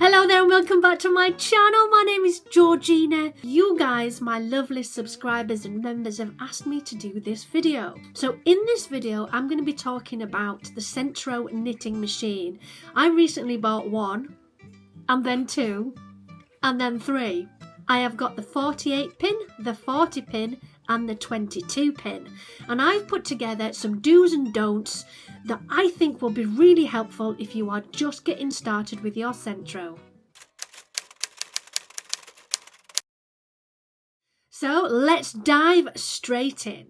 Hello there and welcome back to my channel. My name is Georgina. You guys, my lovely subscribers and members, have asked me to do this video. So in this video, I'm going to be talking about the Sentro knitting machine. I recently bought one, and then two, and then three. I have got the 48 pin, the 40 pin, and the 22 pin. And I've put together some do's and don'ts that I think will be really helpful if you are just getting started with your Sentro. So let's dive straight in.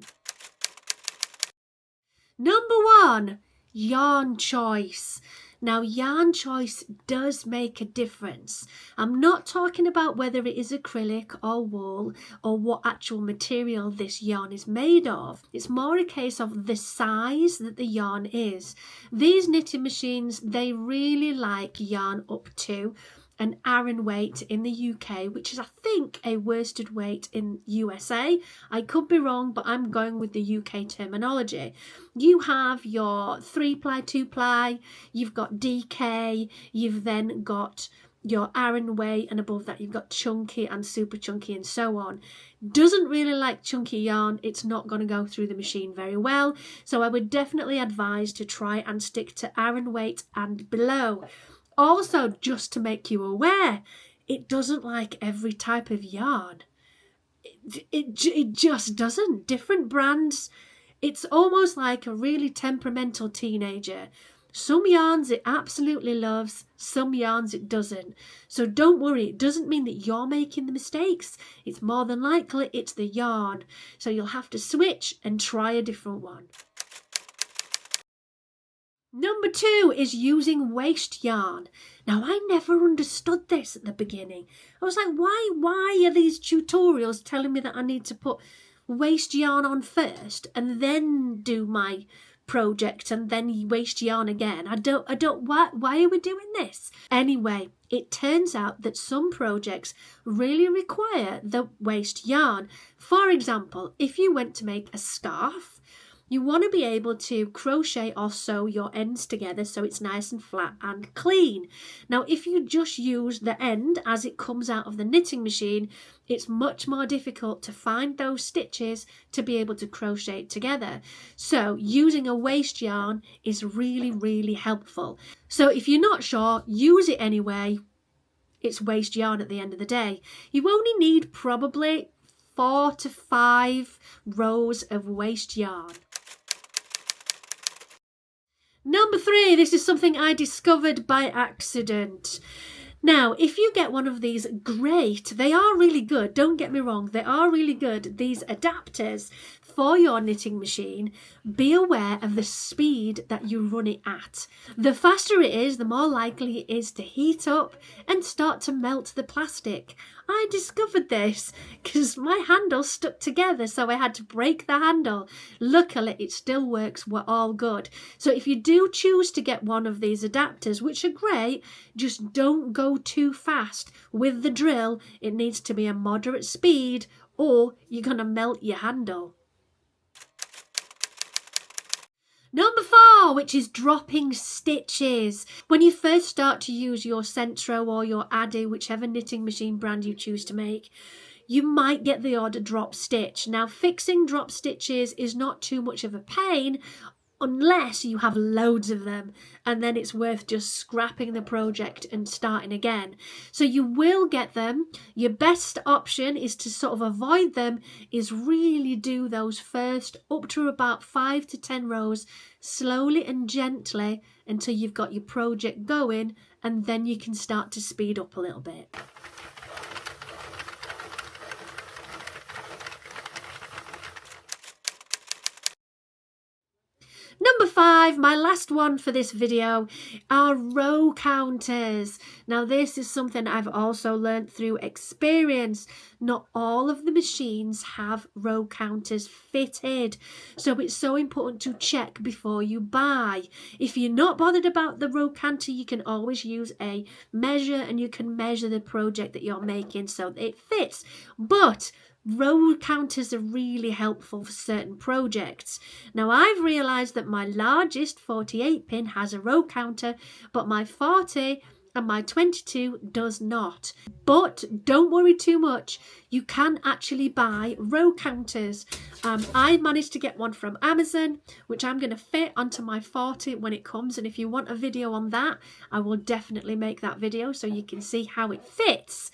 Number one, yarn choice. Now, yarn choice does make a difference. I'm not talking about whether it is acrylic or wool or what actual material this yarn is made of. It's more a case of the size that the yarn is. These knitting machines, they really like yarn up to an Aran weight in the UK, which is I think a worsted weight in USA. I could be wrong, but I'm going with the UK terminology. You have your 3-ply, 2-ply, you've got DK, you've then got your Aran weight, and above that you've got chunky and super chunky and so on. Doesn't really like chunky yarn. It's not going to go through the machine very well, so I would definitely advise to try and stick to Aran weight and below. Also, just to make you aware, it doesn't like every type of yarn. It just doesn't. Different brands, it's almost like a really temperamental teenager. Some yarns it absolutely loves, some yarns it doesn't. So don't worry, it doesn't mean that you're making the mistakes. It's more than likely it's the yarn. So you'll have to switch and try a different one. Number two is using waste yarn. Now, I never understood this at the beginning. I was like, why are these tutorials telling me that I need to put waste yarn on first and then do my project and then waste yarn again? Why are we doing this? Anyway, it turns out that some projects really require the waste yarn. For example, if you went to make a scarf, you want to be able to crochet or sew your ends together so it's nice and flat and clean. Now, if you just use the end as it comes out of the knitting machine, it's much more difficult to find those stitches to be able to crochet it together. So using a waste yarn is really, really helpful. So if you're not sure, use it anyway. It's waste yarn at the end of the day. You only need probably 4 to 5 rows of waste yarn. Number three, this is something I discovered by accident. Now, if you get one of these, great. They are really good. Don't get me wrong. They are really good. These adapters for your knitting machine, be aware of the speed that you run it at. The faster it is, the more likely it is to heat up and start to melt the plastic. I discovered this because my handle stuck together, so I had to break the handle. Luckily, it still works. We're all good. So if you do choose to get one of these adapters, which are great, just don't go too fast. With the drill, it needs to be a moderate speed or you're going to melt your handle. Number 4, which is dropping stitches. When you first start to use your Sentro or your Addi, whichever knitting machine brand you choose to make, you might get the odd drop stitch. Now, fixing drop stitches is not too much of a pain unless you have loads of them, and then it's worth just scrapping the project and starting again. So you will get them. Your best option is to sort of avoid them, is really do those first up to about 5 to 10 rows slowly and gently until you've got your project going, and then you can start to speed up a little bit. Number 5, my last one for this video, are row counters. Now, this is something I've also learned through experience. Not all of the machines have row counters fitted, so it's so important to check before you buy. If you're not bothered about the row counter, you can always use a measure and you can measure the project that you're making so that it fits. But row counters are really helpful for certain projects. Now, I've realised that my largest 48 pin has a row counter, but my 40 and my 22 does not. But don't worry too much, you can actually buy row counters. I managed to get one from Amazon, which I'm going to fit onto my 40 when it comes, and if you want a video on that, I will definitely make that video so you can see how it fits.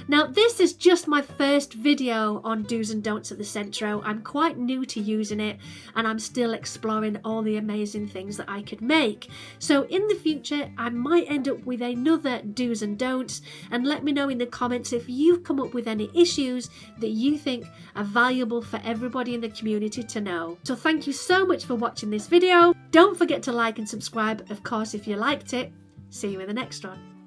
Now this is just my first video on do's and don'ts of the Sentro. I'm quite new to using it, and I'm still exploring all the amazing things that I could make. So in the future I might end up with another do's and don'ts, and let me know in the comments if you've come up with any issues that you think are valuable for everybody in the community to know. So thank you so much for watching this video. Don't forget to like and subscribe, of course, if you liked it. See you in the next one.